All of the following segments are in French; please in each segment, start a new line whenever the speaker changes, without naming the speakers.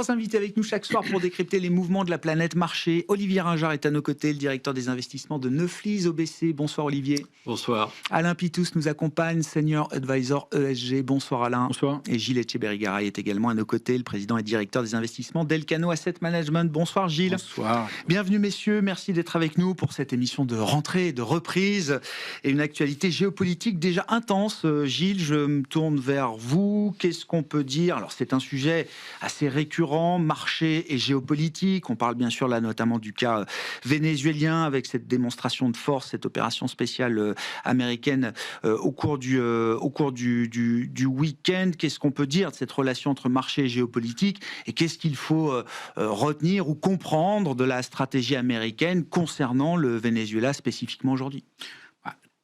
Trois invités avec nous chaque soir pour décrypter les mouvements de la planète marché. Olivier Ringard est à nos côtés, le directeur des investissements de Neuflis OBC. Bonsoir Olivier.
Bonsoir.
Alain Pitous nous accompagne, Senior Advisor ESG. Bonsoir Alain.
Bonsoir.
Et Gilles Etcheberry-Garay est également à nos côtés, le président et directeur des investissements d'Elcano Asset Management. Bonsoir Gilles.
Bonsoir.
Bienvenue messieurs, merci d'être avec nous pour cette émission de rentrée, de reprise et une actualité géopolitique déjà intense. Gilles, je me tourne vers vous. Qu'est-ce qu'on peut dire? Alors c'est un sujet assez récurrent, marché et géopolitique. On parle bien sûr là notamment du cas vénézuélien avec cette démonstration de force, cette opération spéciale américaine au cours du week-end. Qu'est-ce qu'on peut dire de cette relation entre marché et géopolitique et qu'est-ce qu'il faut retenir ou comprendre de la stratégie américaine concernant le Venezuela spécifiquement aujourd'hui?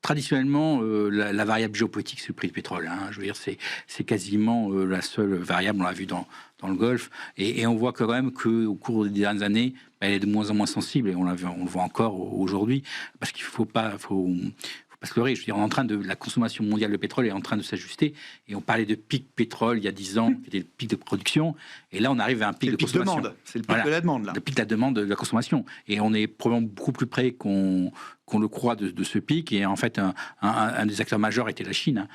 Traditionnellement, la variable géopolitique, c'est le prix du pétrole. Je veux dire, c'est quasiment la seule variable, on l'a vu dans le Golfe. Et on voit quand même qu'au cours des dernières années, elle est de moins en moins sensible. Et on le voit encore aujourd'hui. Parce qu'il faut pas se leurrer. Je veux dire, la consommation mondiale de pétrole est en train de s'ajuster. Et on parlait de pic pétrole il y a 10 ans, qui était le pic de production. Et là, on arrive à un pic de consommation.
C'est le pic de la demande, là.
Le pic de la demande de la consommation. Et on est probablement beaucoup plus près qu'on le croit de ce pic. Et en fait, un des acteurs majeurs était la Chine,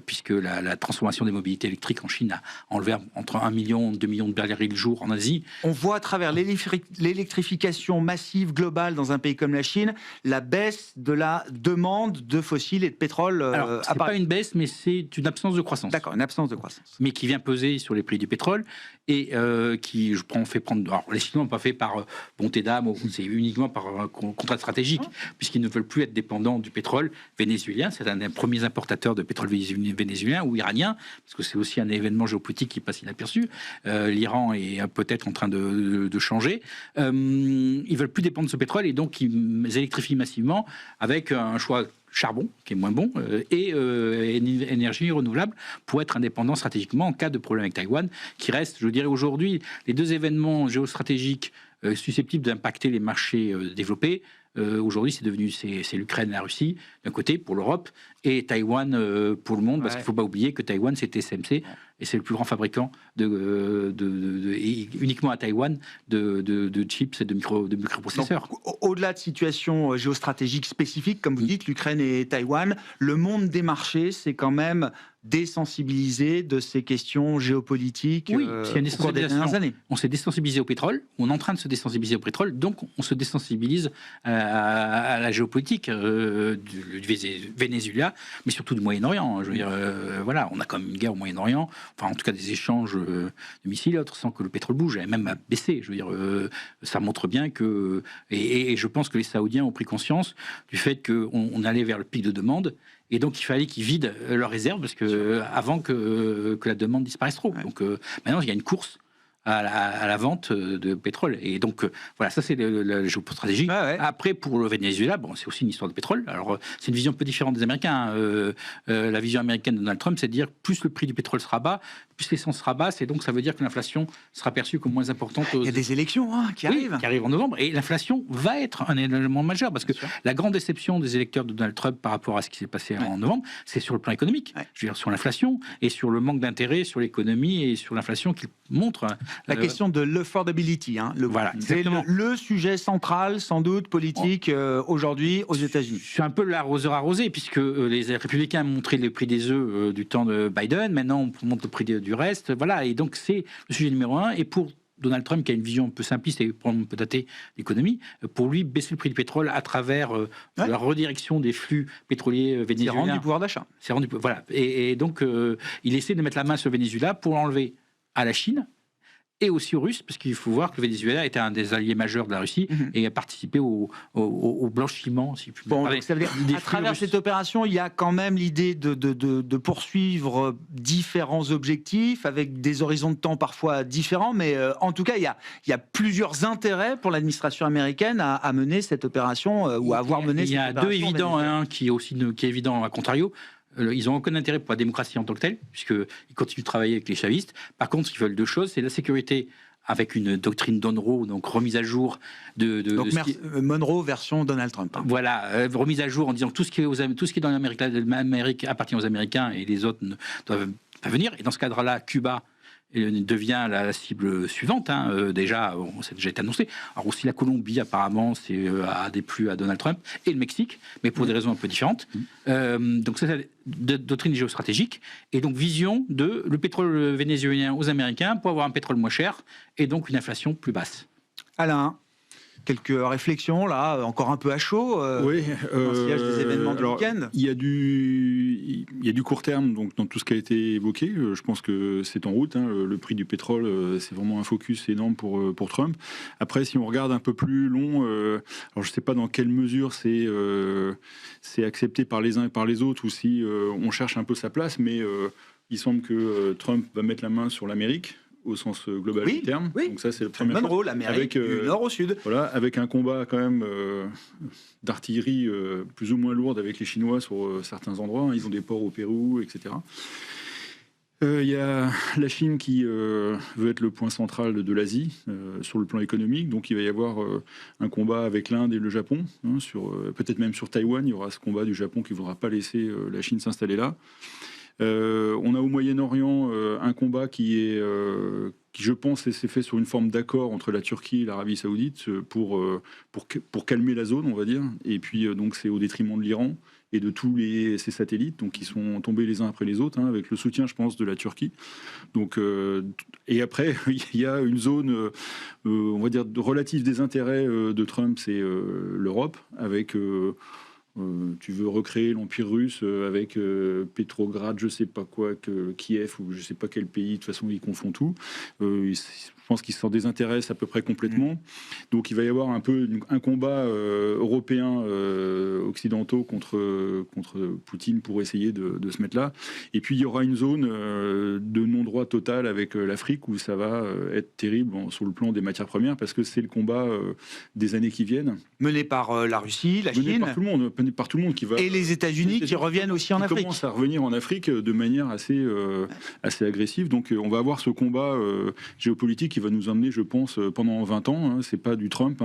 puisque la transformation des mobilités électriques en Chine a enlevé entre 1 million et 2 millions de barils le jour en Asie.
On voit à travers l'électrification massive globale dans un pays comme la Chine, la baisse de la demande de fossiles et de pétrole.
Alors, c'est pas une baisse, mais c'est une absence de croissance.
D'accord, une absence de croissance.
Mais qui vient peser sur les prix du pétrole et qui, fait prendre... Alors, les Chinois n'ont pas fait par bonté d'âme, c'est uniquement par contrat stratégique, puisqu'ils ne veulent plus être dépendants du pétrole vénézuélien. C'est un des premiers importateurs de pétrole vénézuélien ou iranien, parce que c'est aussi un événement géopolitique qui passe inaperçu. L'Iran est peut-être en train de changer. Ils veulent plus dépendre de ce pétrole et donc ils électrifient massivement avec un choix charbon, qui est moins bon, et énergie renouvelable pour être indépendant stratégiquement en cas de problème avec Taïwan, qui reste, je dirais aujourd'hui, les deux événements géostratégiques susceptibles d'impacter les marchés développés. Aujourd'hui, c'est l'Ukraine et la Russie, d'un côté, pour l'Europe, et Taïwan pour le monde, parce qu'il ne faut pas oublier que Taïwan, c'est TSMC, et c'est le plus grand fabricant, uniquement à Taïwan, de chips et de microprocesseurs.
Donc, au-delà de situations géostratégiques spécifiques, comme vous dites, l'Ukraine et Taïwan, le monde des marchés, c'est quand même désensibilisé de ces questions géopolitiques
au
cours des dernières années.
On s'est désensibilisé au pétrole, on est en train de se désensibiliser au pétrole, donc on se désensibilise à la géopolitique du Venezuela, mais surtout du Moyen-Orient. Je veux dire, voilà, on a quand même une guerre au Moyen-Orient, enfin en tout cas des échanges de missiles et autres, sans que le pétrole bouge, et même à baisser. Je veux dire, ça montre bien que... Et je pense que les Saoudiens ont pris conscience du fait qu'on allait vers le pic de demande, et donc il fallait qu'ils vident leurs réserves parce que avant que la demande disparaisse trop. Donc maintenant il y a une course à la vente de pétrole. Et donc, voilà, ça c'est la géostratégie. Après, pour le Venezuela, bon, c'est aussi une histoire de pétrole. Alors, c'est une vision un peu différente des Américains. La vision américaine de Donald Trump, c'est de dire plus le prix du pétrole sera bas, plus l'essence sera basse, et donc ça veut dire que l'inflation sera perçue comme moins importante.
Il y a des élections qui arrivent.
Qui arrivent en novembre, et l'inflation va être un élément majeur, parce que la grande déception des électeurs de Donald Trump par rapport à ce qui s'est passé en novembre, c'est sur le plan économique. Je veux dire, sur l'inflation, et sur le manque d'intérêt sur l'économie, et sur l'inflation qu'il montre.
La question de l'affordability,
voilà,
c'est le sujet central, sans doute, politique aujourd'hui aux États-Unis.
C'est un peu l'arroseur arrosé, puisque les républicains ont montré le prix des œufs du temps de Biden, maintenant on montre le prix du reste, voilà, et donc c'est le sujet numéro un. Et pour Donald Trump, qui a une vision un peu simpliste et un peu datée d'économie, pour lui, baisser le prix du pétrole à travers la redirection des flux pétroliers vénézuéliens.
C'est rendre du pouvoir d'achat.
Voilà, et donc il essaie de mettre la main sur le Venezuela pour l'enlever à la Chine, et aussi aux Russes, parce qu'il faut voir que le Venezuela était un des alliés majeurs de la Russie et a participé au blanchiment, si je puis parler.
Ça veut dire, à travers cette opération, il y a quand même l'idée de poursuivre différents objectifs avec des horizons de temps parfois différents, mais en tout cas, il y a plusieurs intérêts pour l'administration américaine à mener cette opération ou à avoir mené cette opération.
Il y a deux évidents, qui est évident à contrario. Ils n'ont aucun intérêt pour la démocratie en tant que telle, puisqu'ils continuent de travailler avec les chavistes. Par contre, ils veulent deux choses, c'est la sécurité avec une doctrine Monroe, donc remise à jour
donc Monroe version Donald Trump.
Voilà, remise à jour en disant que tout ce qui est dans l'Amérique appartient aux Américains et les autres ne doivent pas venir. Et dans ce cadre-là, Cuba devient la cible suivante. Déjà, ça a déjà été annoncé. Alors aussi la Colombie, apparemment, a déplu à Donald Trump, et le Mexique, mais pour des raisons un peu différentes. Donc ça, c'est doctrine géostratégique, et donc vision de le pétrole vénézuélien aux Américains pour avoir un pétrole moins cher, et donc une inflation plus basse.
Alain, quelques réflexions là, encore un peu à chaud.
Oui,
dans le sillage des événements du week-end.
Il y a du court terme donc dans tout ce qui a été évoqué. Je pense que c'est en route. Le prix du pétrole, c'est vraiment un focus énorme pour Trump. Après, si on regarde un peu plus long, alors je ne sais pas dans quelle mesure c'est accepté par les uns et par les autres, ou si on cherche un peu sa place, mais il semble que Trump va mettre la main sur l'Amérique, au sens global du terme.
Oui.
Donc ça, c'est le premier
rôle, l'Amérique du nord au sud.
Voilà, avec un combat quand même d'artillerie plus ou moins lourde avec les Chinois sur certains endroits. Ils ont des ports au Pérou, etc. Il y a la Chine qui veut être le point central de l'Asie sur le plan économique. Donc il va y avoir un combat avec l'Inde et le Japon. Peut-être même sur Taïwan, il y aura ce combat du Japon qui ne voudra pas laisser la Chine s'installer là. On a au Moyen-Orient un combat qui, je pense, s'est fait sur une forme d'accord entre la Turquie et l'Arabie Saoudite pour calmer la zone, on va dire. Et puis, donc, c'est au détriment de l'Iran et de tous ses satellites, donc qui sont tombés les uns après les autres, avec le soutien, je pense, de la Turquie. Donc, et après, il y a une zone, on va dire, de relative désintérêt de Trump, c'est l'Europe, avec... tu veux recréer l'Empire russe avec Petrograd, je sais pas quoi, Kiev ou je sais pas quel pays, de toute façon il confond tout. Je pense qu'il s'en désintéresse à peu près complètement. Donc il va y avoir un peu un combat européen occidentaux contre Poutine pour essayer de se mettre là. Et puis il y aura une zone de non-droit total avec l'Afrique où ça va être terrible sur le plan des matières premières parce que c'est le combat des années qui viennent.
Mené par la Russie, la Chine.
Par tout le monde qui va...
Et les États-Unis qui reviennent aussi en Afrique.
Qui commencent à revenir en Afrique de manière assez agressive. Donc on va avoir ce combat géopolitique qui va nous emmener, je pense, pendant 20 ans. C'est pas du Trump,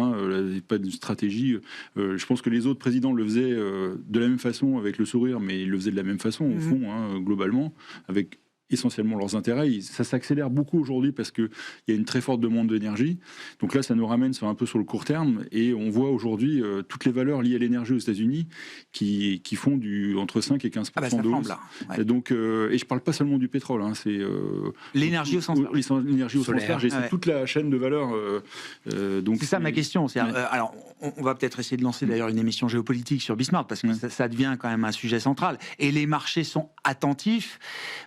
pas d'une stratégie. Je pense que les autres présidents le faisaient de la même façon, avec le sourire, mais ils le faisaient de la même façon, au fond, globalement, avec essentiellement leurs intérêts. Ça s'accélère beaucoup aujourd'hui parce qu'il y a une très forte demande d'énergie. Donc là, ça nous ramène un peu sur le court terme et on voit aujourd'hui toutes les valeurs liées à l'énergie aux États-Unis qui font entre 5 et 15% de hausse. Ouais. Donc, et je ne parle pas seulement du pétrole, c'est
l'énergie au sens large.
L'énergie au sens large, et c'est toute la chaîne de valeur.
Donc c'est ça ma question. Alors, on va peut-être essayer de lancer d'ailleurs une émission géopolitique sur Bismarck parce que ça devient quand même un sujet central. Et les marchés sont attentifs,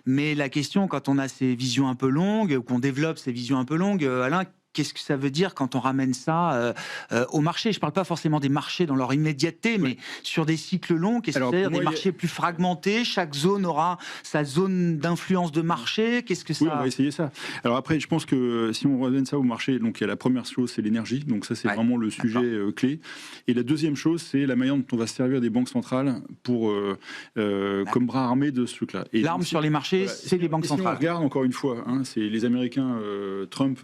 mais la question, quand on a ces visions un peu longues, ou qu'on développe ces visions un peu longues, Alain, qu'est-ce que ça veut dire quand on ramène ça au marché ? Je ne parle pas forcément des marchés dans leur immédiateté, mais sur des cycles longs, qu'est-ce que ça veut dire ? Des marchés plus fragmentés, chaque zone aura sa zone d'influence de marché, qu'est-ce que ça...
Oui, on va essayer ça. Alors après, je pense que si on ramène ça au marché, donc il y a la première chose, c'est l'énergie, donc ça c'est vraiment le sujet clé. Et la deuxième chose, c'est la manière dont on va se servir des banques centrales pour, comme bras armé de ce truc-là. Et
l'arme sur les marchés, c'est les banques centrales.
Si on regarde encore une fois, c'est les Américains, Trump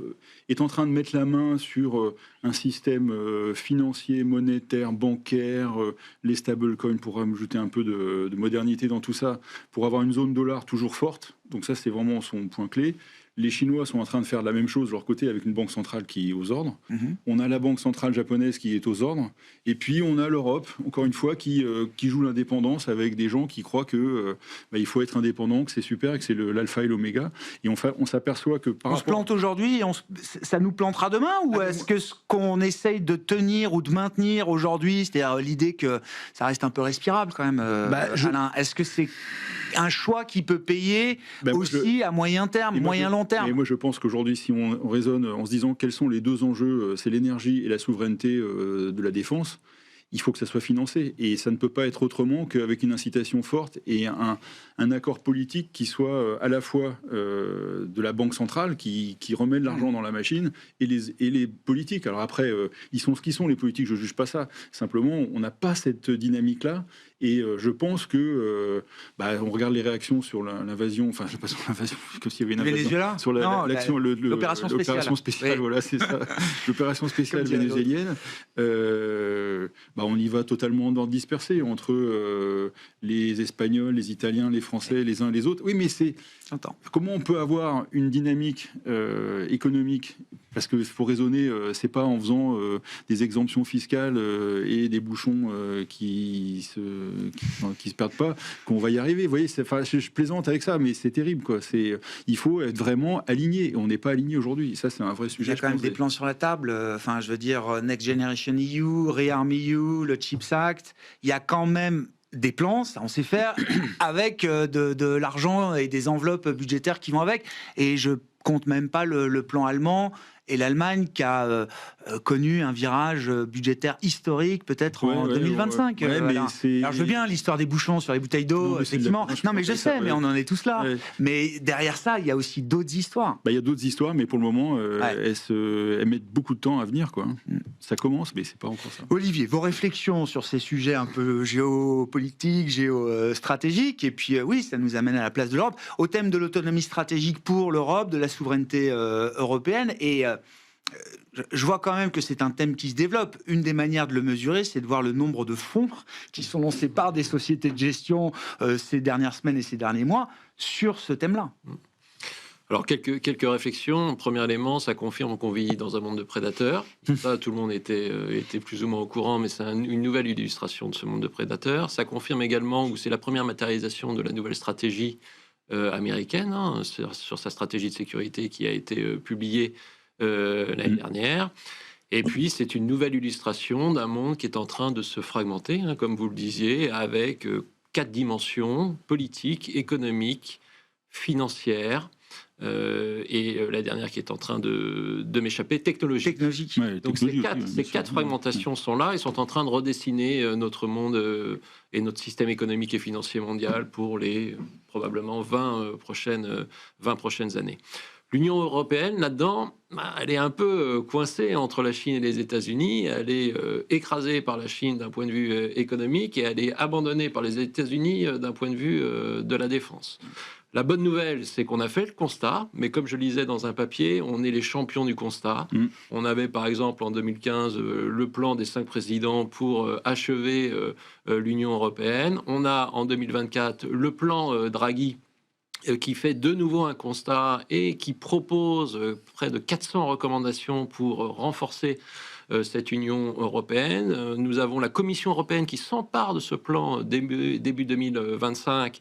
est en train de mettre la main sur un système financier, monétaire, bancaire, les stablecoins pour ajouter un peu de modernité dans tout ça, pour avoir une zone dollar toujours forte. Donc ça, c'est vraiment son point clé. Les Chinois sont en train de faire la même chose de leur côté avec une banque centrale qui est aux ordres. On a la banque centrale japonaise qui est aux ordres. Et puis on a l'Europe, encore une fois, qui joue l'indépendance avec des gens qui croient que il faut être indépendant, que c'est super, que c'est l'alpha et l'oméga. Et on s'aperçoit que
on se plante aujourd'hui et ça nous plantera demain, ou est-ce que ce qu'on essaye de tenir ou de maintenir aujourd'hui, c'est-à-dire l'idée que ça reste un peu respirable quand même, Alain, est-ce que c'est un choix qui peut payer aussi à moyen terme, moyen-long terme?
Et moi je pense qu'aujourd'hui, si on raisonne en se disant quels sont les deux enjeux, c'est l'énergie et la souveraineté de la défense, il faut que ça soit financé. Et ça ne peut pas être autrement qu'avec une incitation forte et un accord politique qui soit à la fois de la Banque centrale, qui remet de l'argent dans la machine, et les politiques. Alors après, ils sont ce qu'ils sont, les politiques, je ne juge pas ça. Simplement, on n'a pas cette dynamique-là. Et je pense que, on regarde les réactions sur l'invasion, enfin, je ne sais pas sur l'invasion, comme s'il y avait une invasion.
Venezuela ?
Sur
l'opération spéciale.
L'opération spéciale,
oui.
voilà, c'est ça. L'opération spéciale vénézuélienne. on y va totalement en ordre dispersé entre les Espagnols, les Italiens, les Français, les uns et les autres. Oui, mais comment on peut avoir une dynamique économique? Parce qu'il faut raisonner, c'est pas en faisant des exemptions fiscales et des bouchons qui se perdent pas qu'on va y arriver. Vous voyez, je plaisante avec ça, mais c'est terrible, quoi. Il faut être vraiment aligné. On n'est pas aligné aujourd'hui. Ça, c'est un vrai sujet.
Il y a quand même des plans sur la table. Enfin, je veux dire, Next Generation EU, Rearm EU, le Chips Act. Il y a quand même des plans, ça on sait faire, avec de l'argent et des enveloppes budgétaires qui vont avec. Et je compte même pas le plan allemand et l'Allemagne qui a connu un virage budgétaire historique peut-être en 2025. Alors je veux bien l'histoire des bouchons sur les bouteilles d'eau, effectivement. Non mais je sais, mais on en est tous là. Mais derrière ça, il y a aussi d'autres histoires.
Il y a d'autres histoires, mais pour le moment, elles mettent beaucoup de temps à venir, quoi. Ça commence, mais c'est pas encore ça.
Olivier, vos réflexions sur ces sujets un peu géopolitiques, géostratégiques, et puis oui, ça nous amène à la place de l'Europe, au thème de l'autonomie stratégique pour l'Europe, de la souveraineté européenne, et je vois quand même que c'est un thème qui se développe. Une des manières de le mesurer, c'est de voir le nombre de fonds qui sont lancés par des sociétés de gestion ces dernières semaines et ces derniers mois sur ce thème-là.
Alors, quelques réflexions. Premier élément, ça confirme qu'on vit dans un monde de prédateurs. Ça, tout le monde était plus ou moins au courant, mais c'est une nouvelle illustration de ce monde de prédateurs. Ça confirme également que c'est la première matérialisation de la nouvelle stratégie américaine, sur sa stratégie de sécurité qui a été publiée l'année dernière. Et puis, c'est une nouvelle illustration d'un monde qui est en train de se fragmenter, comme vous le disiez, avec 4 dimensions: politique, économique, financière, et la dernière qui est en train de m'échapper, technologique. Donc ces quatre fragmentations sont là et sont en train de redessiner notre monde et notre système économique et financier mondial pour les probablement 20 prochaines années. L'Union européenne, là-dedans, elle est un peu coincée entre la Chine et les États-Unis. Elle est écrasée par la Chine d'un point de vue économique et elle est abandonnée par les États-Unis d'un point de vue de la défense. La bonne nouvelle, c'est qu'on a fait le constat, mais comme je lisais dans un papier, on est les champions du constat. On avait par exemple en 2015 le plan des 5 présidents pour achever l'Union européenne. On a en 2024 le plan Draghi qui fait de nouveau un constat et qui propose près de 400 recommandations pour renforcer cette Union européenne. Nous avons la Commission européenne qui s'empare de ce plan début 2025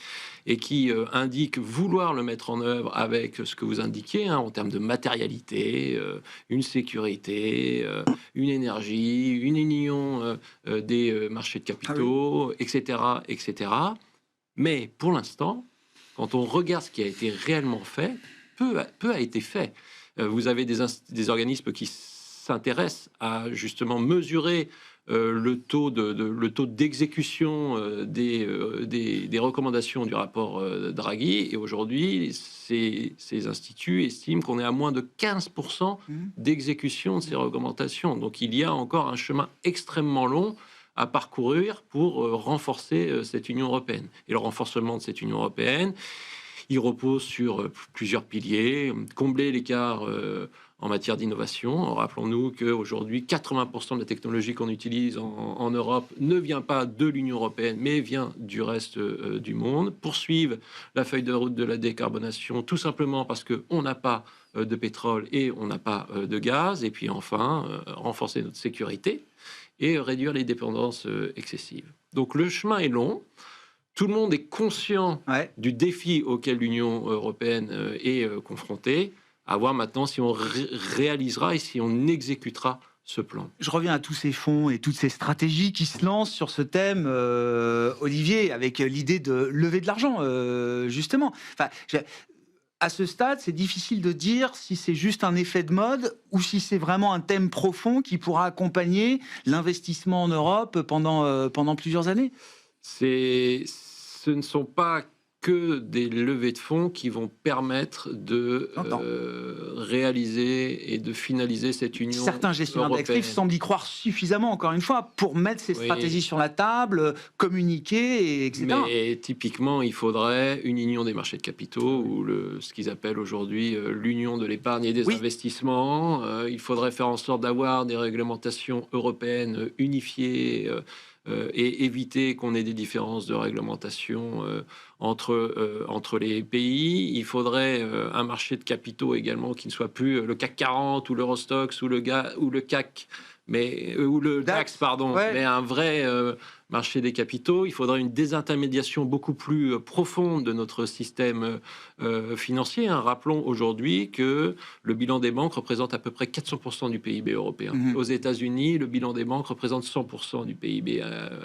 et qui indique vouloir le mettre en œuvre avec ce que vous indiquiez en termes de matérialité, une sécurité, une énergie, une union des marchés de capitaux, etc., etc. Mais pour l'instant, quand on regarde ce qui a été réellement fait, peu a été fait. Vous avez des organismes qui s'intéressent à justement mesurer le taux d'exécution des recommandations du rapport Draghi. Et aujourd'hui, ces instituts estiment qu'on est à moins de 15% d'exécution de ces recommandations. Donc il y a encore un chemin extrêmement long à parcourir pour renforcer cette Union européenne. Et le renforcement de cette Union européenne, il repose sur plusieurs piliers. Combler l'écart en matière d'innovation. Rappelons-nous qu'aujourd'hui, 80% de la technologie qu'on utilise en Europe ne vient pas de l'Union européenne, mais vient du reste du monde. Poursuivre la feuille de route de la décarbonation, tout simplement parce qu'on n'a pas de pétrole et on n'a pas de gaz. Et puis enfin, renforcer notre sécurité et réduire les dépendances excessives. Donc le chemin est long. Tout le monde est conscient du défi auquel l'Union européenne est confrontée. À voir maintenant si on réalisera et si on exécutera ce plan.
Je reviens à tous ces fonds et toutes ces stratégies qui se lancent sur ce thème, Olivier, avec l'idée de lever de l'argent, justement. Enfin, à ce stade, c'est difficile de dire si c'est juste un effet de mode ou si c'est vraiment un thème profond qui pourra accompagner l'investissement en Europe pendant plusieurs années.
Ce ne sont pas que des levées de fonds qui vont permettre de réaliser et de finaliser cette union
Certains gestionnaires
européenne.
d'actifs semblent y croire suffisamment, encore une fois, pour mettre ces stratégies sur la table, communiquer, etc.
Mais typiquement, il faudrait une union des marchés de capitaux, ou ce qu'ils appellent aujourd'hui l'union de l'épargne et des investissements. Il faudrait faire en sorte d'avoir des réglementations européennes unifiées et éviter qu'on ait des différences de réglementation entre les pays. Il faudrait un marché de capitaux également qui ne soit plus le CAC 40 ou l'Eurostoxx ou le CAC, ou le DAX, pardon, mais un vrai marché des capitaux. Il faudrait une désintermédiation beaucoup plus profonde de notre système financier. Rappelons aujourd'hui que le bilan des banques représente à peu près 400% du PIB européen. Aux États-Unis, le bilan des banques représente 100% du PIB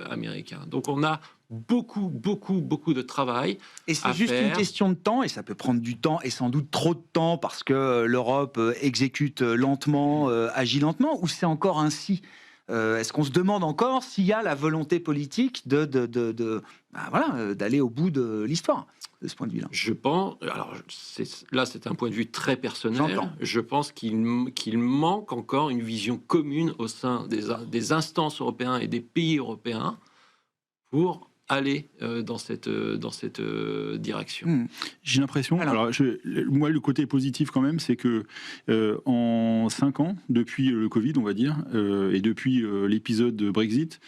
américain. Donc on a beaucoup de travail.
Et c'est juste une question de temps, et ça peut prendre du temps, et sans doute trop de temps, parce que l'Europe exécute lentement, agit lentement, ou c'est encore ainsi? Est-ce qu'on se demande encore s'il y a la volonté politique d'aller au bout de l'histoire, de ce point de vue-là?
Je pense, alors c'est un point de vue très personnel, je pense qu'il manque encore une vision commune au sein des instances européennes et des pays européens pour aller dans cette direction.
J'ai l'impression, moi le côté positif quand même, c'est que en 5 ans, depuis le Covid on va dire, et depuis l'épisode de Brexit,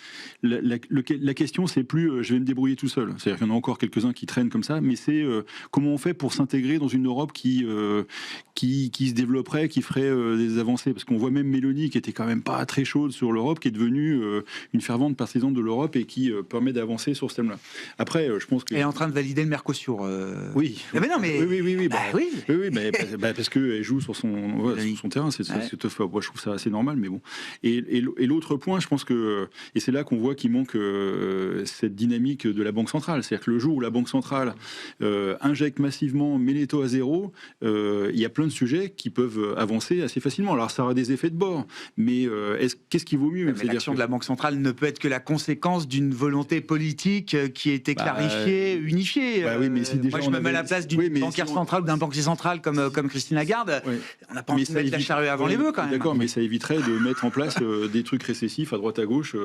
la question c'est plus je vais me débrouiller tout seul, c'est-à-dire qu'il y en a encore quelques-uns qui traînent comme ça, mais c'est comment on fait pour s'intégrer dans une Europe qui se développerait, qui ferait des avancées, parce qu'on voit même Mélanie qui était quand même pas très chaude sur l'Europe, qui est devenue une fervente partisane de l'Europe et qui permet d'avancer sur ce thème-là. Après, je pense que...
Elle est en train de valider le Mercosur.
Oui.
Mais non, mais...
Oui, parce qu'elle joue sur son terrain. Moi, je trouve ça assez normal, mais bon. Et l'autre point, je pense que... Et c'est là qu'on voit qu'il manque cette dynamique de la Banque centrale. C'est-à-dire que le jour où la Banque centrale injecte massivement, met les taux à zéro, il y a plein de sujets qui peuvent avancer assez facilement. Alors, ça aura des effets de bord, mais qu'est-ce qui vaut mieux?
Mais l'action de la Banque centrale ne peut être que la conséquence d'une volonté politique qui a été clarifiée, unifiée.
Mais si déjà
moi, je me mets à la place d'une banquière centrale ou d'un banquier central comme Christine Lagarde. On n'a pas envie de mettre la charrue avant les bœufs, quand même.
D'accord, mais ça éviterait de mettre en place des trucs récessifs à droite à gauche.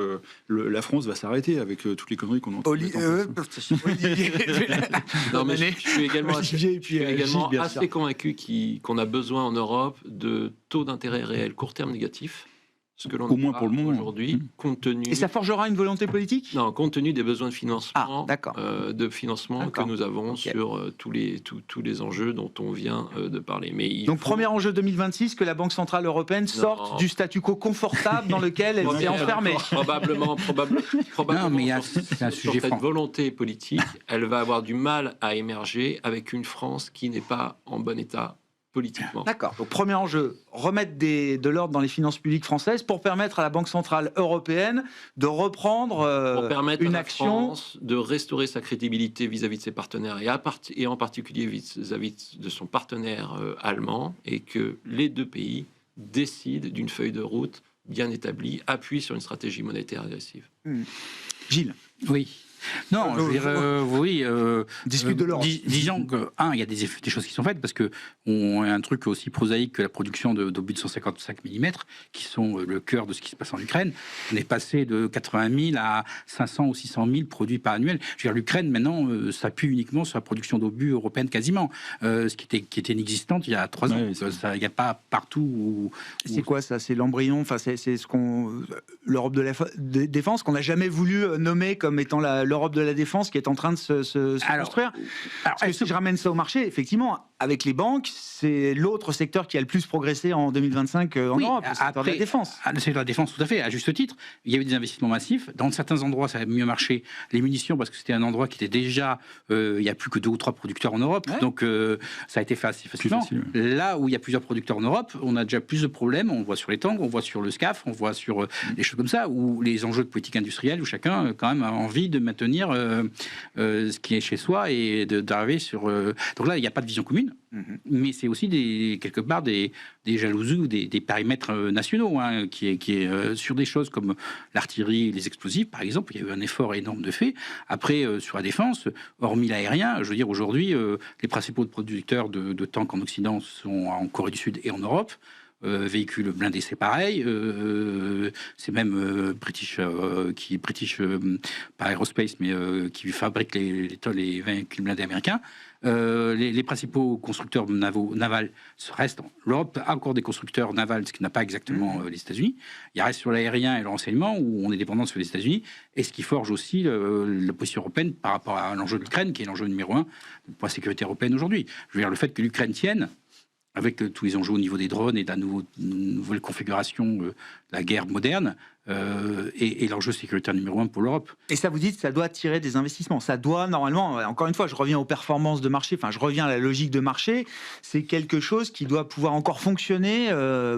La France va s'arrêter avec toutes les conneries qu'on entend.
Non, mais je suis également assez convaincu qu'on a besoin en Europe de taux d'intérêt réel court terme négatifs. Ce que l'on
au moins pour le moment
aujourd'hui, compte tenu...
Et ça forgera une volonté politique?
Non, compte tenu des besoins de financement, que nous avons sur tous les enjeux dont on vient de parler. Donc,
premier enjeu 2026, que la Banque centrale européenne sorte du statu quo confortable dans lequel elle s'est enfermée.
Probablement.
Non, mais c'est un sujet
sur cette volonté politique, elle va avoir du mal à émerger avec une France qui n'est pas en bon état politiquement.
D'accord. Donc, premier enjeu, remettre de l'ordre dans les finances publiques françaises pour permettre à la Banque centrale européenne de reprendre une action...
France de restaurer sa crédibilité vis-à-vis de ses partenaires et en particulier vis-à-vis de son partenaire allemand, et que les deux pays décident d'une feuille de route bien établie, appuie sur une stratégie monétaire agressive.
Gilles.
Oui. Non, je dirais,
discute de l'ordre.
Disons que, il y a des choses qui sont faites, parce qu'on a un truc aussi prosaïque que la production d'obus de 155 mm, qui sont le cœur de ce qui se passe en Ukraine. On est passé de 80 000 à 500 ou 600 000 produits par annuel. Je veux dire, l'Ukraine, maintenant, s'appuie uniquement sur la production d'obus européenne quasiment, ce qui était inexistante il y a 3 ans. Il n'y a pas partout
C'est quoi ça? C'est l'embryon, enfin, c'est ce qu'on... L'Europe de la défense, qu'on n'a jamais voulu nommer comme étant l'Europe de la défense qui est en train de se construire. Parce que si je ramène ça au marché, effectivement, avec les banques, c'est l'autre secteur qui a le plus progressé en 2025 en Europe, le secteur de la défense.
Le secteur de la défense, tout à fait, à juste titre. Il y avait des investissements massifs. Dans certains endroits, ça a mieux marché. Les munitions, parce que c'était un endroit qui était déjà... il n'y a plus que 2 ou 3 producteurs en Europe, donc ça a été fait assez facilement. Là où il y a plusieurs producteurs en Europe, on a déjà plus de problèmes. On voit sur les tanks, on voit sur le SCAF, on voit sur des choses comme ça, où les enjeux de politique industrielle, où chacun quand même a envie de maintenir ce qui est chez soi et d'arriver sur... Donc là, il n'y a pas de vision commune. mais c'est aussi quelque part des jalousies ou des périmètres nationaux, hein, qui est sur des choses comme l'artillerie, les explosifs, par exemple. Il y a eu un effort énorme de fait. Après, sur la défense, hormis l'aérien, je veux dire, aujourd'hui, les principaux producteurs de tanks en Occident sont en Corée du Sud et en Europe. Véhicules blindés, c'est pareil. C'est même British, pas Aerospace, mais qui fabrique les véhicules blindés américains. Les principaux constructeurs navals restent. L'Europe a encore des constructeurs navals, ce qui n'a pas exactement les États-Unis. Il reste sur l'aérien et le renseignement, où on est dépendant sur les États-Unis, et ce qui forge aussi la position européenne par rapport à l'enjeu de l'Ukraine, qui est l'enjeu numéro 1 pour la sécurité européenne aujourd'hui. Je veux dire, le fait que l'Ukraine tienne, avec tous les enjeux au niveau des drones et de la nouvelle configuration de la guerre moderne, et l'enjeu sécuritaire numéro 1 pour l'Europe.
Et ça, vous dites, ça doit attirer des investissements. Ça doit, normalement, encore une fois, je reviens aux performances de marché, enfin, je reviens à la logique de marché, c'est quelque chose qui doit pouvoir encore fonctionner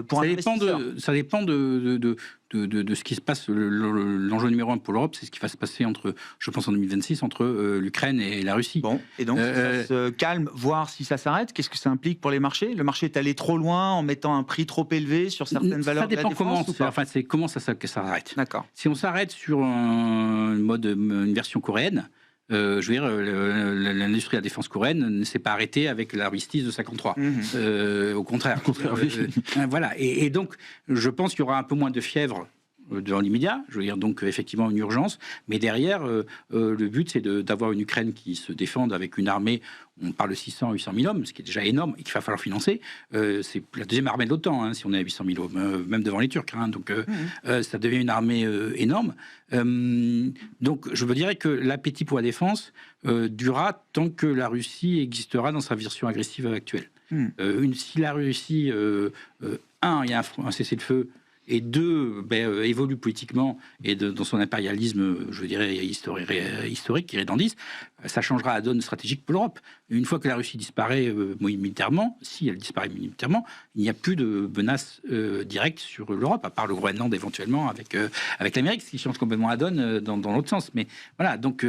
pour un investisseur.
Ça dépend de ce qui se passe. L'enjeu numéro 1 pour l'Europe, c'est ce qui va se passer je pense en 2026, entre l'Ukraine et la Russie.
Bon, et donc, si ça se calme, voir si ça s'arrête, qu'est-ce que ça implique pour les marchés? Le marché est allé trop loin en mettant un prix trop élevé sur certaines valeurs.
Ça dépend comment ça s'arrête.
D'accord.
Si on s'arrête sur une version coréenne, je veux dire, l'industrie de la défense coréenne ne s'est pas arrêtée avec l'armistice de 53. Au contraire. Voilà. Et donc, je pense qu'il y aura un peu moins de fièvre dans l'immédiat. Je veux dire, donc, effectivement, une urgence. Mais derrière, le but, c'est d'avoir une Ukraine qui se défende avec une armée. On parle de 600 à 800 000 hommes, ce qui est déjà énorme et qu'il va falloir financer. C'est la deuxième armée de l'OTAN, hein, si on est à 800 000 hommes, même devant les Turcs. Hein, donc, ça devient une armée énorme. Donc, je veux dire que l'appétit pour la défense durera tant que la Russie existera dans sa version agressive actuelle. Si la Russie, il y a un cessez-le-feu, et deux, évolue politiquement et dans son impérialisme, je dirais, historique, irrédentiste, ça changera la donne stratégique pour l'Europe. Une fois que la Russie disparaît militairement, si elle disparaît militairement, il n'y a plus de menace directe sur l'Europe, à part le Groenland éventuellement avec l'Amérique, ce qui change complètement la donne dans l'autre sens. Mais voilà, donc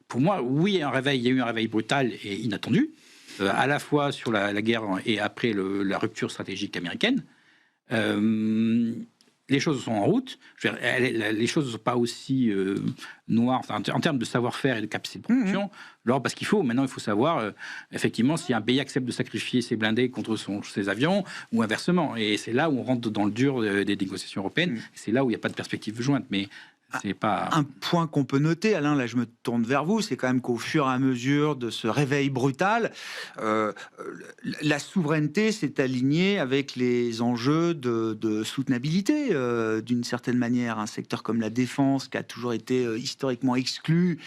pour moi, oui, il y a eu un réveil brutal et inattendu, à la fois sur la guerre et après la rupture stratégique américaine. Les choses sont en route. Les choses ne sont pas aussi noires en termes de savoir-faire et de capacité de production. Alors, parce il faut savoir effectivement si un pays accepte de sacrifier ses blindés contre ses avions ou inversement. Et c'est là où on rentre dans le dur des négociations européennes. C'est là où il n'y a pas de perspective jointe. Mais c'est pas...
Un point qu'on peut noter, Alain, là je me tourne vers vous, c'est quand même qu'au fur et à mesure de ce réveil brutal, la souveraineté s'est alignée avec les enjeux de soutenabilité, d'une certaine manière. Un secteur comme la défense, qui a toujours été historiquement exclu,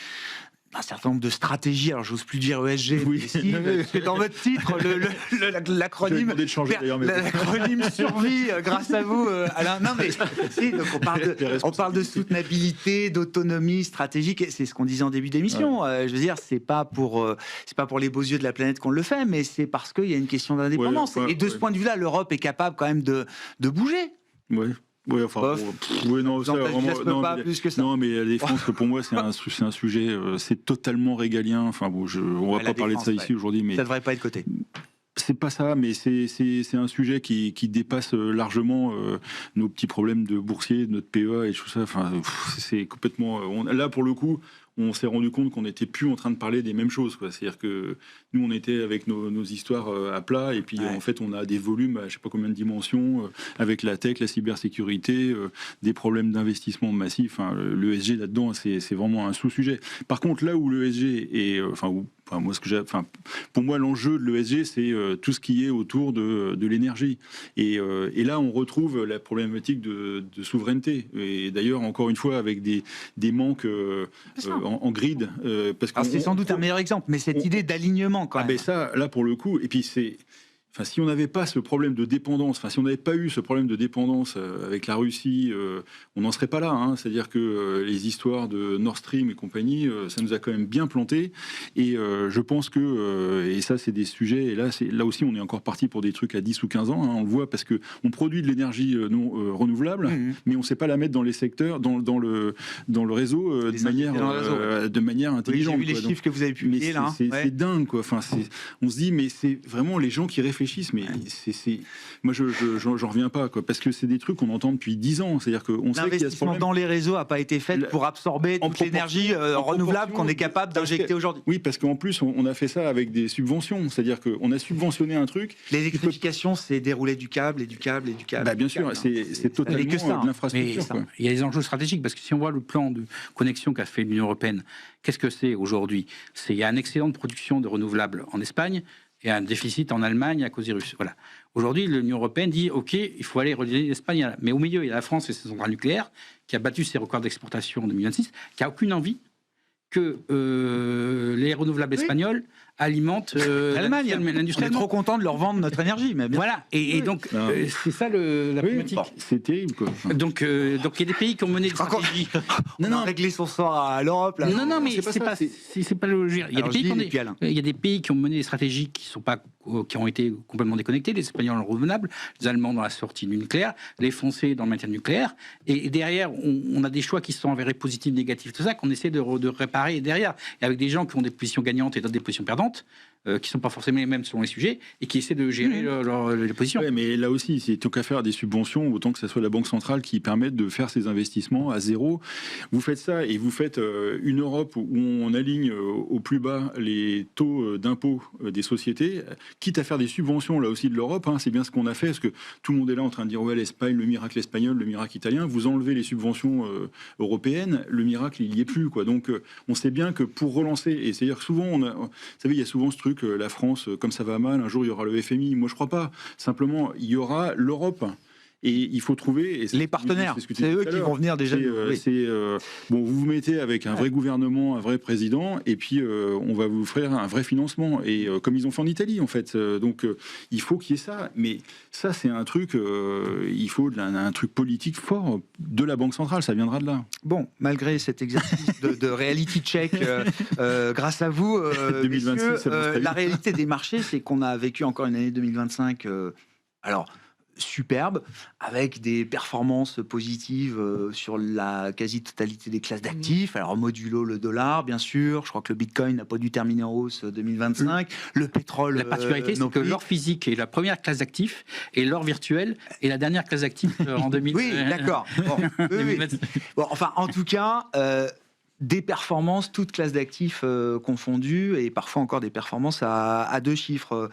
un certain nombre de stratégies, alors j'ose plus dire ESG,
oui.
Mais si, c'est dans votre titre, l'acronyme survie, grâce à vous, Alain. Non, mais si, donc on parle de soutenabilité, d'autonomie stratégique, et c'est ce qu'on disait en début d'émission. Je veux dire, c'est pas pour les beaux yeux de la planète qu'on le fait, mais c'est parce qu'il y a une question d'indépendance. Et de ce point de vue-là, l'Europe est capable quand même de bouger.
Oui. Oui, enfin, non, ça, vraiment,
pas plus que ça.
Non, mais la défense, pour moi, c'est un sujet, c'est totalement régalien. Enfin, bon, on va pas parler de ça ici aujourd'hui, mais
ça devrait pas être coté.
C'est pas ça, mais c'est un sujet qui dépasse largement nos petits problèmes de boursiers, de notre PEA et tout ça. Enfin, c'est complètement. Là, pour le coup, on s'est rendu compte qu'on n'était plus en train de parler des mêmes choses. C'est-à-dire que nous, on était avec nos histoires à plat, et puis en fait, on a des volumes à je ne sais pas combien de dimensions, avec la tech, la cybersécurité, des problèmes d'investissement massifs. Hein, l'ESG là-dedans, c'est vraiment un sous-sujet. Par contre, là où l'ESG est... pour moi, l'enjeu de l'ESG, c'est tout ce qui est autour de l'énergie. Et là, on retrouve la problématique de souveraineté. Et d'ailleurs, encore une fois, avec des manques en grid. Parce que
c'est sans doute un meilleur exemple, mais cette idée d'alignement, quand même.
Ça, là, pour le coup, et puis Enfin, si on n'avait pas ce problème de dépendance, si on n'avait pas eu ce problème de dépendance avec la Russie, on n'en serait pas là. Hein. C'est-à-dire que les histoires de Nord Stream et compagnie, ça nous a quand même bien planté. Et je pense que, et ça c'est des sujets, et là aussi on est encore parti pour des trucs à 10 ou 15 ans, hein, on le voit parce qu'on produit de l'énergie non renouvelable, mais on ne sait pas la mettre dans les secteurs, dans le réseau de manière intelligente.
Oui, j'ai vu les chiffres que vous avez publiés là.
C'est dingue, quoi. Enfin, on se dit, mais c'est vraiment les gens qui réfléchissent. Mais moi, j'en reviens pas, quoi, parce que c'est des trucs qu'on entend depuis 10 ans. C'est-à-dire qu'on sait qu'il y a ce problème.
L'investissement dans les réseaux n'a pas été fait pour absorber toute l'énergie renouvelable qu'on est capable d'injecter aujourd'hui.
Oui, parce qu'en plus, on a fait ça avec des subventions. C'est-à-dire qu'on a subventionné un truc.
L'électrification, c'est dérouler du câble et du câble et du câble.
Bien sûr, c'est totalement de l'infrastructure.
Il y a des enjeux stratégiques, parce que si on voit le plan de connexion qu'a fait l'Union européenne, qu'est-ce que c'est aujourd'hui? Il y a un excédent de production de renouvelables en Espagne, et un déficit en Allemagne à cause des Russes. Voilà. Aujourd'hui, l'Union européenne dit OK, il faut aller redonner l'Espagne. Mais au milieu, il y a la France et ses centrales nucléaires qui a battu ses records d'exportation en 2026, qui n'a aucune envie que les renouvelables espagnols alimentent
l'Allemagne.
L'industrie.
On est trop content de leur vendre notre énergie. Mais
voilà. Et donc, c'est ça la problématique.
C'est terrible, quoi.
Donc, il y a des pays qui ont mené des stratégies.
On a réglé son sort à l'Europe. Là.
Non, mais c'est pas le. Il y a des pays qui ont mené des stratégies qui ont été complètement déconnectés. Les Espagnols dans le renouvelable, les Allemands dans la sortie du nucléaire, les Français dans le maintien nucléaire. Et derrière, on a des choix qui sont avérés positifs, négatifs, tout ça, qu'on essaie de réparer derrière. Et avec des gens qui ont des positions gagnantes et d'autres des positions perdantes, qui ne sont pas forcément les mêmes selon les sujets, et qui essaient de gérer les positions.
Ouais, mais là aussi, c'est tant qu'à faire des subventions, autant que ce soit la Banque centrale qui permette de faire ces investissements à zéro. Vous faites ça, et vous faites une Europe où on aligne au plus bas les taux d'impôt des sociétés, quitte à faire des subventions là aussi de l'Europe, hein, c'est bien ce qu'on a fait, parce que tout le monde est là en train de dire, ouais, l'Espagne, le miracle espagnol, le miracle italien, vous enlevez les subventions européennes, le miracle, il n'y est plus, quoi. Donc, on sait bien que pour relancer, et c'est-à-dire que souvent, vous savez, il y a souvent ce truc, la France, comme ça va mal, un jour il y aura le FMI. Moi, je crois pas. Simplement, il y aura l'Europe. Et il faut trouver...
les partenaires, c'est eux qui vont venir déjà.
Bon, vous vous mettez avec un vrai gouvernement, un vrai président, et puis on va vous offrir un vrai financement. Et comme ils ont fait en Italie, en fait. Donc, il faut qu'il y ait ça. Mais ça, c'est un truc... il faut un truc politique fort de la Banque centrale. Ça viendra de là.
Bon, malgré cet exercice de reality check, grâce à vous,
2026,
messieurs, la réalité des marchés, c'est qu'on a vécu encore une année 2025... superbe, avec des performances positives sur la quasi-totalité des classes d'actifs. Alors, modulo le dollar, bien sûr. Je crois que le Bitcoin n'a pas dû terminer en hausse 2025. Le pétrole...
La particularité, c'est que l'or physique est la première classe d'actifs et l'or virtuel est la dernière classe d'actifs en 2000.
Oui, d'accord. Bon, oui. Bon, enfin, en tout cas... des performances, toutes classes d'actifs confondues, et parfois encore des performances à 2 chiffres.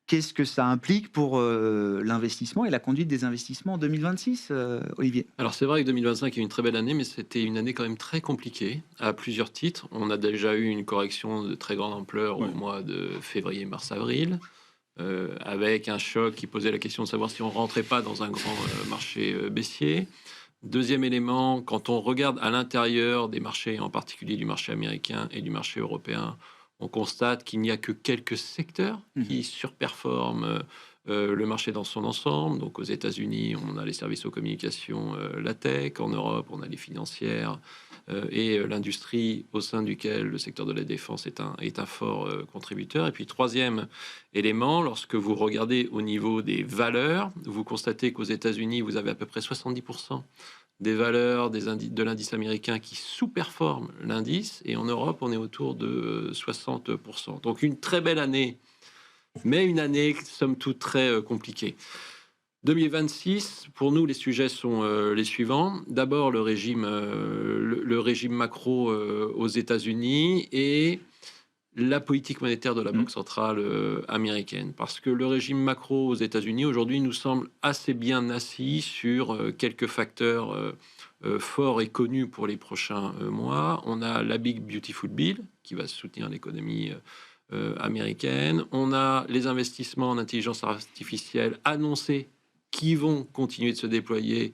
Qu'est-ce que ça implique pour l'investissement et la conduite des investissements en 2026, Olivier?
Alors c'est vrai que 2025 est une très belle année, mais c'était une année quand même très compliquée à plusieurs titres. On a déjà eu une correction de très grande ampleur au mois de février, mars, avril, avec un choc qui posait la question de savoir si on rentrait pas dans un grand marché baissier. Deuxième élément, quand on regarde à l'intérieur des marchés, en particulier du marché américain et du marché européen, on constate qu'il n'y a que quelques secteurs qui surperforment le marché dans son ensemble. Donc aux États-Unis, on a les services aux communications, la tech. En Europe, on a les financières et l'industrie, au sein duquel le secteur de la défense est un fort contributeur. Et puis troisième élément, lorsque vous regardez au niveau des valeurs, vous constatez qu'aux États-Unis, vous avez à peu près 70% des valeurs de l'indice américain qui sous-performent l'indice, et en Europe, on est autour de 60%. Donc une très belle année, mais une année, somme toute, très compliquée. 2026, pour nous, les sujets sont les suivants. D'abord, le régime macro aux États-Unis et la politique monétaire de la Banque centrale américaine. Parce que le régime macro aux États-Unis, aujourd'hui, nous semble assez bien assis sur quelques facteurs forts et connus pour les prochains mois. On a la Big Beautiful Bill, qui va soutenir l'économie américaine. On a les investissements en intelligence artificielle annoncés qui vont continuer de se déployer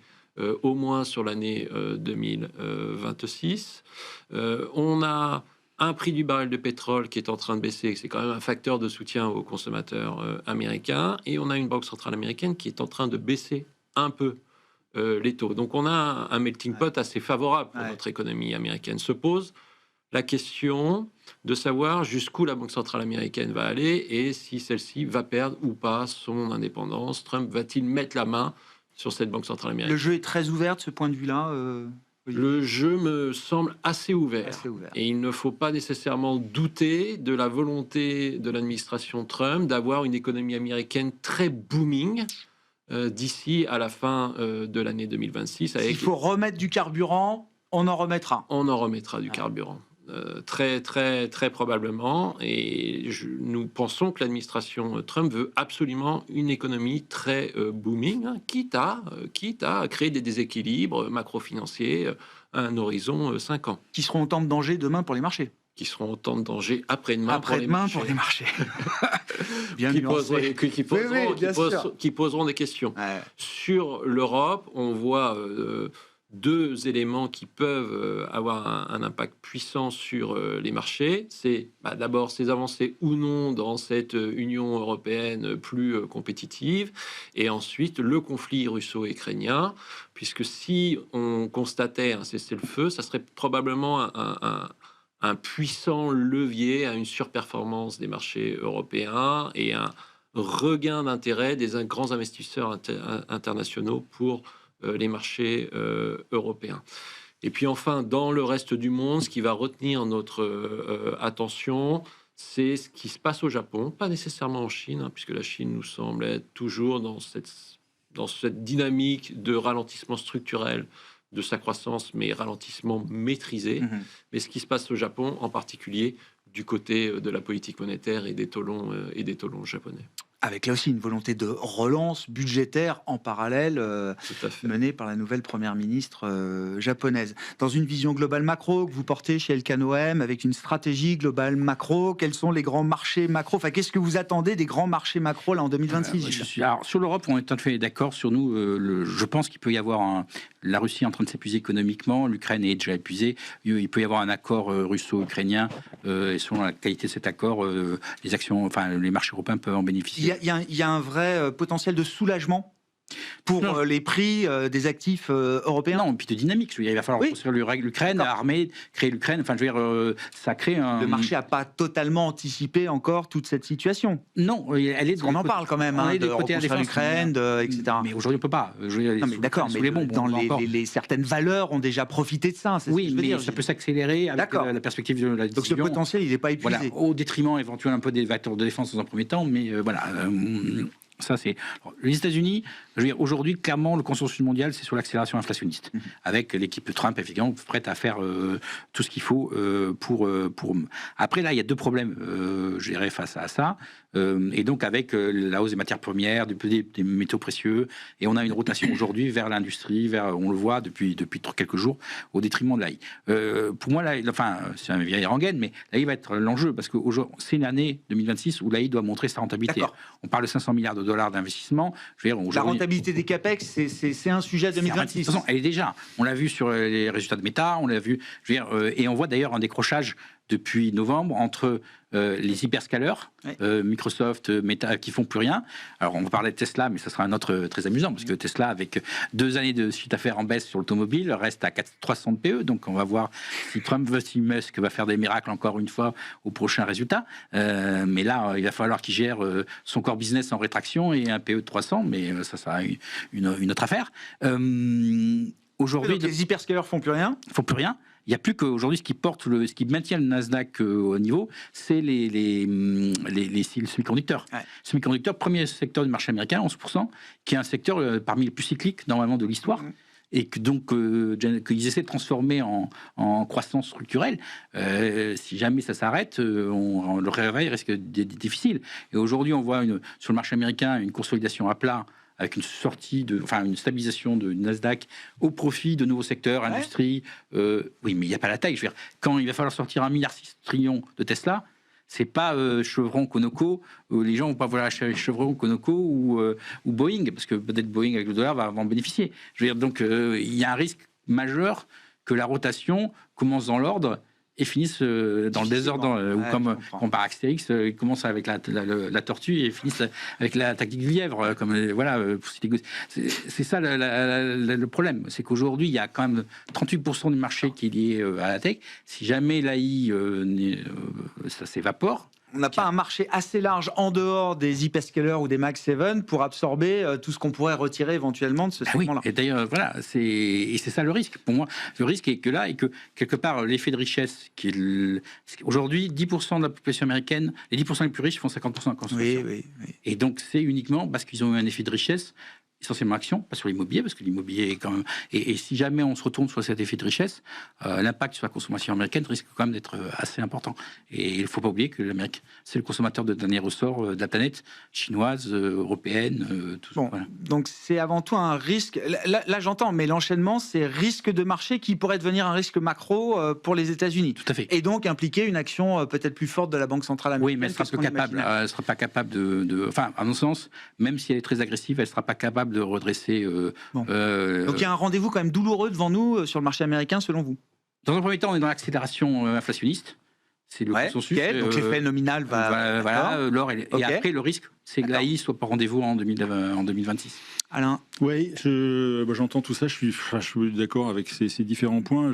au moins sur l'année 2026. On a un prix du baril de pétrole qui est en train de baisser, c'est quand même un facteur de soutien aux consommateurs américains, et on a une banque centrale américaine qui est en train de baisser un peu les taux. Donc on a un melting pot assez favorable pour notre économie américaine. Se pose la question de savoir jusqu'où la Banque centrale américaine va aller et si celle-ci va perdre ou pas son indépendance. Trump va-t-il mettre la main sur cette Banque centrale américaine?
Le jeu est très ouvert de ce point de vue-là.
Le jeu me semble assez ouvert. Et il ne faut pas nécessairement douter de la volonté de l'administration Trump d'avoir une économie américaine très booming d'ici à la fin de l'année 2026.
S'il faut remettre du carburant, on en remettra.
On en remettra du carburant. Très, très, très probablement. Et nous pensons que l'administration Trump veut absolument une économie très booming, hein, quitte à créer des déséquilibres macro-financiers à un horizon 5 ans.
Qui seront autant de danger demain pour les marchés.
Qui seront autant de danger après-demain
pour les marchés. Bien
qui poseront des questions. Ouais. Sur l'Europe, on voit deux éléments qui peuvent avoir un impact puissant sur les marchés. C'est d'abord ces avancées ou non dans cette Union européenne plus compétitive, et ensuite le conflit russo-ukrainien, puisque si on constatait un cessez-le-feu, ça serait probablement un puissant levier à une surperformance des marchés européens et un regain d'intérêt des grands investisseurs internationaux pour les marchés européens. Et puis enfin, dans le reste du monde, ce qui va retenir notre attention, c'est ce qui se passe au Japon, pas nécessairement en Chine, hein, puisque la Chine nous semble être toujours dans cette dynamique de ralentissement structurel de sa croissance, mais ralentissement maîtrisé. Mais ce qui se passe au Japon, en particulier du côté de la politique monétaire et des taux longs japonais.
Avec là aussi une volonté de relance budgétaire en parallèle menée par la nouvelle première ministre japonaise. Dans une vision globale macro que vous portez chez Elkann, avec une stratégie globale macro, quels sont les grands marchés macro? Enfin, qu'est-ce que vous attendez des grands marchés macro là en 2026?
Alors, sur l'Europe, on est tout à fait d'accord. Sur nous, je pense qu'il peut y avoir la Russie est en train de s'épuiser économiquement, l'Ukraine est déjà épuisée, il peut y avoir un accord russo-ukrainien, et selon la qualité de cet accord, les marchés européens peuvent en bénéficier.
Il y a un vrai potentiel de soulagement pour les prix des actifs européens.
Non, puis de dynamique. Je veux dire, il va falloir construire l'Ukraine, armer, créer l'Ukraine. Enfin, je veux dire, ça crée un.
Le marché n'a pas totalement anticipé encore toute cette situation.
Non, elle est.
On en parle quand même, de reconstruire l'Ukraine, etc.
Mais aujourd'hui, on peut pas.
D'accord, mais certaines valeurs ont déjà profité de ça.
Oui, mais ça peut s'accélérer avec la perspective de la décision.
Donc ce potentiel, il n'est pas épuisé.
Voilà, au détriment éventuel un peu des facteurs de défense dans un premier temps, mais voilà. Ça, c'est... Les États-Unis, je veux dire, aujourd'hui, clairement, le consensus mondial, c'est sur l'accélération inflationniste, avec l'équipe Trump, effectivement, prête à faire tout ce qu'il faut pour... Après, là, il y a deux problèmes, je dirais, face à ça. Et donc, avec la hausse des matières premières, des métaux précieux, et on a une rotation aujourd'hui vers l'industrie, on le voit depuis quelques jours, au détriment de l'AI. Pour moi, c'est un vieil rengaine, mais l'AI va être l'enjeu, parce que c'est une année 2026 où l'AI doit montrer sa rentabilité. On parle de 500 milliards de dollars d'investissement. Je veux dire,
la rentabilité des capex, c'est un sujet 2026.
De toute façon, elle est déjà. On l'a vu sur les résultats de Meta, on l'a vu. Je veux dire, et on voit d'ailleurs un décrochage depuis novembre entre les hyperscalers, Microsoft, Meta, qui font plus rien. Alors on va parler de Tesla, mais ça sera un autre très amusant, parce que Tesla, avec 2 années de chiffre d'affaires en baisse sur l'automobile, reste à 300 de PE. Donc on va voir si Musk va faire des miracles encore une fois au prochain résultat. Mais là, il va falloir qu'il gère son core business en rétraction et un PE de 300, mais ça sera une autre affaire. Aujourd'hui,
les hyperscalers font plus rien.
Font plus rien. Il n'y a plus qu'aujourd'hui, ce qui maintient le Nasdaq au niveau, c'est les semi-conducteurs. Ouais. Semi-conducteurs, premier secteur du marché américain, 11%, qui est un secteur parmi les plus cycliques, normalement, de l'histoire. Et que donc, qu'ils essaient de transformer en croissance structurelle. Si jamais ça s'arrête, le réveil risque d'être difficile. Et aujourd'hui, on voit sur le marché américain une consolidation à plat, avec une stabilisation de Nasdaq au profit de nouveaux secteurs, industrie. Oui, mais il n'y a pas la taille. Je veux dire, quand il va falloir sortir 1,6 milliard de Tesla, c'est pas Chevron, Conoco. Les gens vont pas vouloir acheter Chevron, Conoco ou Boeing, parce que peut-être Boeing avec le dollar va en bénéficier. Je veux dire, donc il y a un risque majeur que la rotation commence dans l'ordre et finissent dans le désordre, ou comme on par Astérix, ils commencent avec la tortue et finissent avec la tactique du lièvre. C'est ça le problème, c'est qu'aujourd'hui, il y a quand même 38% du marché qui est lié à la tech. Si jamais l'AI, ça s'évapore,
on n'a pas un marché assez large en dehors des hyperscalers ou des Mag 7 pour absorber tout ce qu'on pourrait retirer éventuellement de ce segment-là.
Oui. Et d'ailleurs, voilà, c'est ça le risque. Pour moi, le risque est que là, et que quelque part, l'effet de richesse, aujourd'hui, 10% de la population américaine, les 10% les plus riches font 50% de consommation.
Oui.
Et donc, c'est uniquement parce qu'ils ont eu un effet de richesse, essentiellement action, pas sur l'immobilier, parce que l'immobilier est quand même... Et si jamais on se retourne sur cet effet de richesse, l'impact sur la consommation américaine risque quand même d'être assez important. Et il ne faut pas oublier que l'Amérique, c'est le consommateur de dernier ressort de la planète, chinoise, européenne, tout ça. Voilà.
Donc c'est avant tout un risque... Là j'entends, mais l'enchaînement, c'est risque de marché qui pourrait devenir un risque macro pour les États-Unis.
Tout à fait.
Et donc impliquer une action peut-être plus forte de la Banque centrale américaine.
Oui, mais elle ne sera pas capable de... Enfin, à mon sens, même si elle est très agressive, elle ne sera pas capable de redresser.
Donc il y a un rendez-vous quand même douloureux devant nous sur le marché américain, selon vous?
Dans un premier temps, on est dans l'accélération inflationniste. C'est le consensus.
Donc l'effet nominal va...
Voilà, l'or et après, le risque, c'est que l'AI soit pas rendez-vous en 2026.
Alain?
Oui, j'entends tout ça, je suis d'accord avec ces différents points.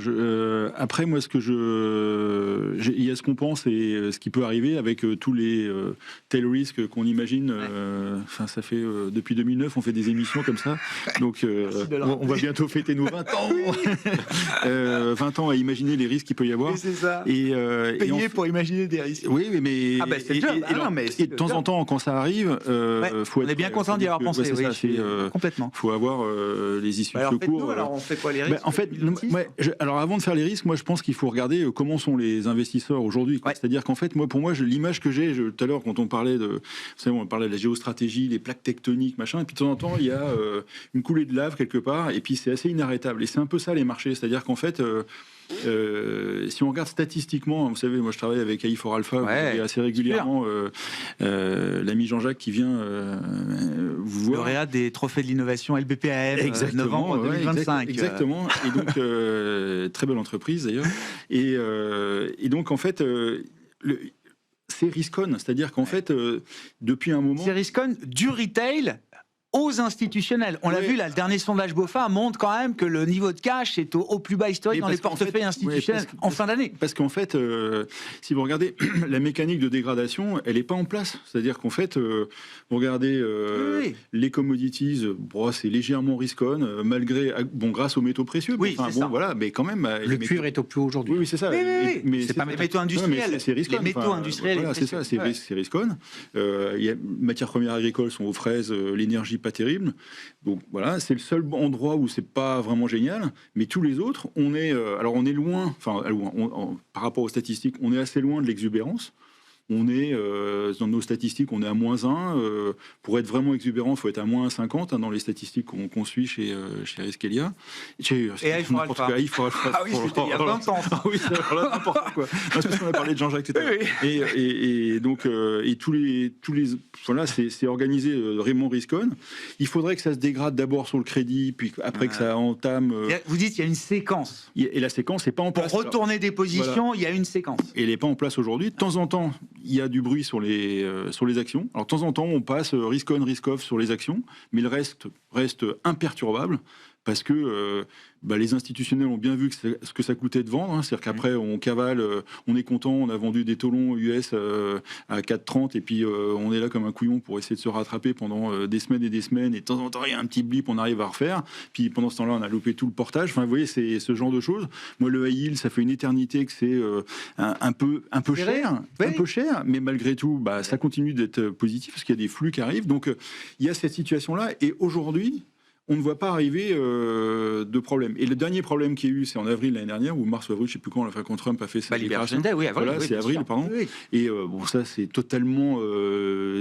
Après, moi, il y a ce qu'on pense et ce qui peut arriver avec tous les tail risks qu'on imagine. Ça fait depuis 2009, on fait des émissions comme ça. Donc, on va bientôt fêter nos 20 ans. 20 ans à imaginer les risques qu'il peut y avoir.
Oui, c'est ça.
Payer
pour imaginer des risques.
Oui, mais...
c'est le job.
Et de temps en temps, quand ça arrive, faut
on est bien content d'y avoir pensé. Complètement.
Il faut avoir les issues de secours.
Alors, on fait quoi, les risques?
En fait, alors avant de faire les risques, moi je pense qu'il faut regarder comment sont les investisseurs aujourd'hui. C'est-à-dire qu'en fait, pour moi, l'image que j'ai tout à l'heure quand on parlait de la géostratégie, les plaques tectoniques, machin, et puis de temps en temps, il y a une coulée de lave quelque part, et puis c'est assez inarrêtable. Et c'est un peu ça les marchés. C'est-à-dire qu'en fait, si on regarde statistiquement, vous savez, moi je travaille avec AI4 Alpha, et assez régulièrement l'ami Jean-Jacques qui vient vous voir.
Lauréat des trophées de l'innovation LBPAM, novembre 2025.
Exactement. Et donc, très belle entreprise d'ailleurs. Et donc, en fait, c'est Riscon. C'est-à-dire qu'en fait, depuis un moment...
C'est Riscon du retail aux institutionnels. On l'a vu, là, le dernier sondage BOFA montre quand même que le niveau de cash est au plus bas historique dans les portefeuilles institutionnels en fin d'année.
Parce qu'en fait, si vous regardez, la mécanique de dégradation, elle n'est pas en place. C'est-à-dire qu'en fait, vous regardez les commodities, c'est légèrement riscon, malgré, grâce aux métaux précieux.
Oui, c'est ça.
Voilà, mais quand même...
Le cuivre est au plus haut aujourd'hui.
Oui, c'est ça.
Mais c'est pas les métaux industriels.
C'est riscon.
Les métaux industriels.
Voilà, c'est ça, c'est riscon. Les matières premières agricoles sont aux fraises, l'énergie pas terrible. Donc voilà, c'est le seul endroit où c'est pas vraiment génial. Mais tous les autres, on est loin. Enfin, par rapport aux statistiques, on est assez loin de l'exubérance. On est, dans nos statistiques, on est à -1. Pour être vraiment exubérant, il faut être à -50 dans les statistiques qu'on suit chez Riskelia.
Et n'importe quoi. Ah oui, c'était il y a 20 ans.
Ah oui, c'est n'importe quoi. Parce qu'on a parlé de Jean-Jacques, etc. Et donc, tous les voilà, c'est organisé vraiment Riscon. Il faudrait que ça se dégrade d'abord sur le crédit, puis après que ça entame...
Vous dites qu'il y a une séquence.
Et la séquence n'est pas en place.
Pour retourner des positions, il y a une séquence.
Et elle n'est pas en place aujourd'hui. De temps en temps, il y a du bruit sur les actions. Alors, de temps en temps, on passe risk-on, risk-off sur les actions, mais le reste imperturbable parce que les institutionnels ont bien vu ce que ça coûtait de vendre. C'est-à-dire qu'après, on cavale, on est content, on a vendu des taux longs US à 4,30 et puis on est là comme un couillon pour essayer de se rattraper pendant des semaines et des semaines. Et de temps en temps, il y a un petit blip, on arrive à refaire. Puis pendant ce temps-là, on a loupé tout le portage. Enfin, vous voyez, c'est ce genre de choses. Moi, le high yield, ça fait une éternité que c'est un peu cher. Un peu cher, mais malgré tout, ça continue d'être positif parce qu'il y a des flux qui arrivent. Donc, il y a cette situation-là. Et aujourd'hui, on ne voit pas arriver de problème. Et le dernier problème qu'il y a eu, c'est en avril l'année dernière, ou mars ou avril, je ne sais plus quand, quand Trump a fait sa déclaration. Voilà, c'est avril, pardon. Oui. Et ça, c'est totalement...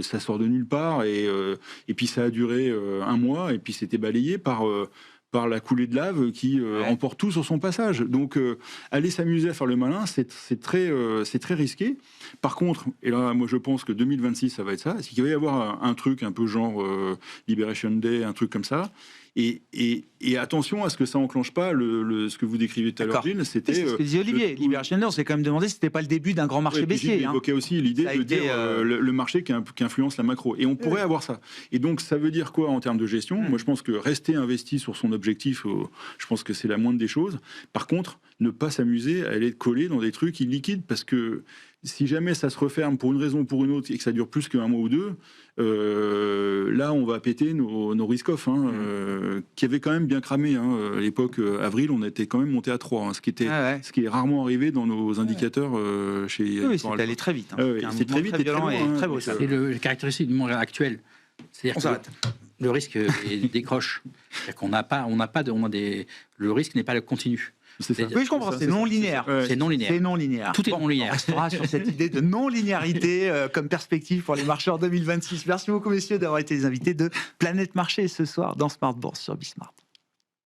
ça sort de nulle part. Et puis, ça a duré un mois, et puis c'était balayé par la coulée de lave qui emporte tout sur son passage. Donc, aller s'amuser à faire le malin, c'est très risqué. Par contre, et là, moi, je pense que 2026, ça va être ça. C'est qu'il va y avoir un truc un peu genre Liberation Day, un truc comme ça. Et attention à ce que ça enclenche pas ce que vous décrivez tout à l'heure,
D'accord.
Gilles, c'était...
C'est ce que disait Olivier. Liberation Day, on s'est quand même demandé si c'était pas le début d'un grand marché baissier.
Il évoquait aussi l'idée
Ça a
de
été,
dire le marché qui influence la macro. Et on pourrait avoir ça. Et donc, ça veut dire quoi en termes de gestion? Moi, je pense que rester investi sur son objectif, je pense que c'est la moindre des choses. Par contre, ne pas s'amuser à aller coller dans des trucs illiquides, parce que si jamais ça se referme pour une raison ou pour une autre et que ça dure plus qu'un mois ou deux, là, on va péter nos risk-off, qui avaient quand même bien cramé. À l'époque, avril, on était quand même monté à 3, ce qui est rarement arrivé dans nos indicateurs chez...
Oui, c'est allé très vite.
C'est très vite et très
violent
loin,
et très brutal.
C'est le caractéristique du monde actuel. C'est-à-dire
On
que
s'arrête.
le risque décroche. C'est-à-dire qu'on n'a pas, le risque n'est pas le continu.
C'est ça.
Oui, je comprends, c'est non linéaire.
C'est non linéaire.
C'est non linéaire.
Tout est non linéaire.
On restera sur cette idée de non-linéarité comme perspective pour les marchés en 2026. Merci beaucoup, messieurs, d'avoir été les invités de Planète Marché ce soir dans Smart Bourse sur Bismart.